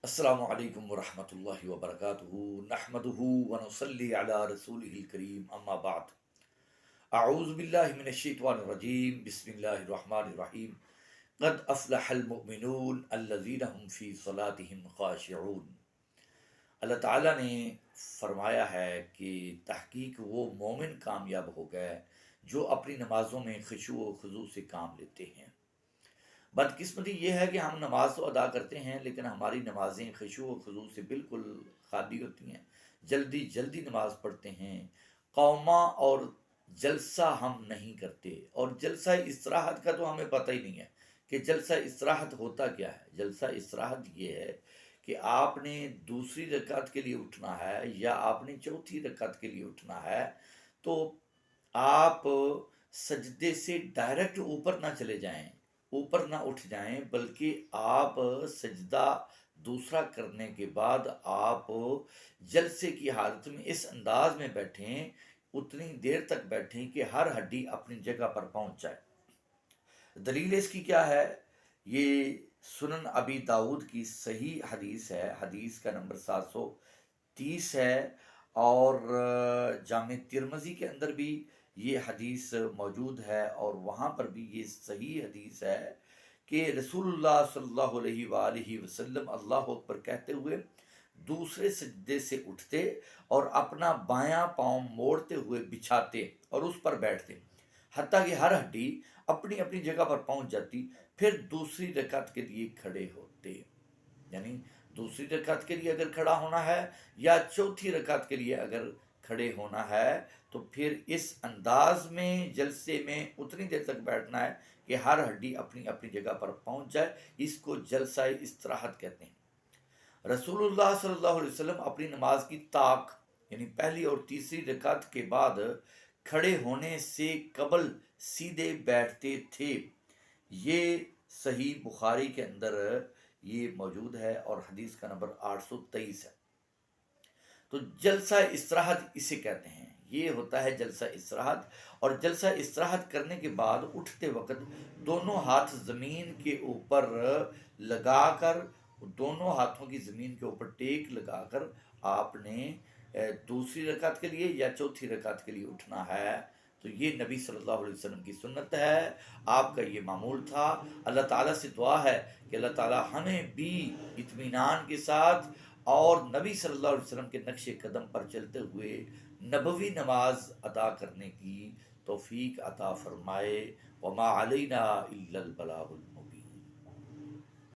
السلام علیکم ورحمۃ اللہ وبرکاتہ نحمدہ ونصلی علی رسولہ الکریم اما بعد اعوذ باللہ من الشیطان الرجیم بسم اللہ الرحمن الرحیم قد افلح المؤمنون الذین هم فی صلاتهم خاشعون۔ اللہ تعالیٰ نے فرمایا ہے کہ تحقیق وہ مومن کامیاب ہو گئے جو اپنی نمازوں میں خشوع و خضوع سے کام لیتے ہیں۔ بدقسمتی یہ ہے کہ ہم نماز تو ادا کرتے ہیں لیکن ہماری نمازیں خشوع و خضوع سے بالکل خالی ہوتی ہیں، جلدی جلدی نماز پڑھتے ہیں، قومہ اور جلسہ ہم نہیں کرتے، اور جلسہ استراحت کا تو ہمیں پتہ ہی نہیں ہے کہ جلسہ استراحت ہوتا کیا ہے۔ جلسہ استراحت یہ ہے کہ آپ نے دوسری رکعت کے لیے اٹھنا ہے یا آپ نے چوتھی رکعت کے لیے اٹھنا ہے، تو آپ سجدے سے ڈائریکٹ اوپر نہ چلے جائیں، اوپر نہ اٹھ جائیں، بلکہ آپ سجدہ دوسرا کرنے کے بعد آپ جلسے کی حالت میں اس انداز میں بیٹھیں، اتنی دیر تک بیٹھیں کہ ہر ہڈی اپنی جگہ پر پہنچ جائے۔ دلیل اس کی کیا ہے؟ یہ سنن ابی داود کی صحیح حدیث ہے، حدیث کا نمبر 730 ہے، اور جامع ترمذی کے اندر بھی یہ حدیث موجود ہے، اور وہاں پر بھی یہ صحیح حدیث ہے کہ رسول اللہ صلی اللہ علیہ وآلہ وسلم اللہ اکبر کہتے ہوئے دوسرے سجدے سے اٹھتے اور اپنا بایاں پاؤں موڑتے ہوئے بچھاتے اور اس پر بیٹھتے حتیٰ کہ ہر ہڈی اپنی اپنی جگہ پر پہنچ جاتی، پھر دوسری رکعت کے لیے کھڑے ہوتے۔ یعنی دوسری رکعت کے لیے اگر کھڑا ہونا ہے یا چوتھی رکعت کے لیے اگر کھڑے ہونا ہے تو پھر اس انداز میں جلسے میں اتنی دیر تک بیٹھنا ہے کہ ہر ہڈی اپنی اپنی جگہ پر پہنچ جائے۔ اس کو جلسہ استراحت کہتے ہیں۔ رسول اللہ صلی اللہ علیہ وسلم اپنی نماز کی طاق یعنی پہلی اور تیسری رکعت کے بعد کھڑے ہونے سے قبل سیدھے بیٹھتے تھے۔ یہ صحیح بخاری کے اندر یہ موجود ہے اور حدیث کا نمبر 823 ہے۔ تو جلسہ استراحت اسے کہتے ہیں، یہ ہوتا ہے جلسہ استراحت۔ اور جلسہ استراحت کرنے کے بعد اٹھتے وقت دونوں ہاتھ زمین کے اوپر لگا کر، دونوں ہاتھوں کی زمین کے اوپر ٹیک لگا کر آپ نے دوسری رکعت کے لیے یا چوتھی رکعت کے لیے اٹھنا ہے۔ تو یہ نبی صلی اللہ علیہ وسلم کی سنت ہے، آپ کا یہ معمول تھا۔ اللہ تعالیٰ سے دعا ہے کہ اللہ تعالیٰ ہمیں بھی اطمینان کے ساتھ اور نبی صلی اللہ علیہ وسلم کے نقش قدم پر چلتے ہوئے نبوی نماز ادا کرنے کی توفیق عطا فرمائے۔ وما علینا الا البلاغ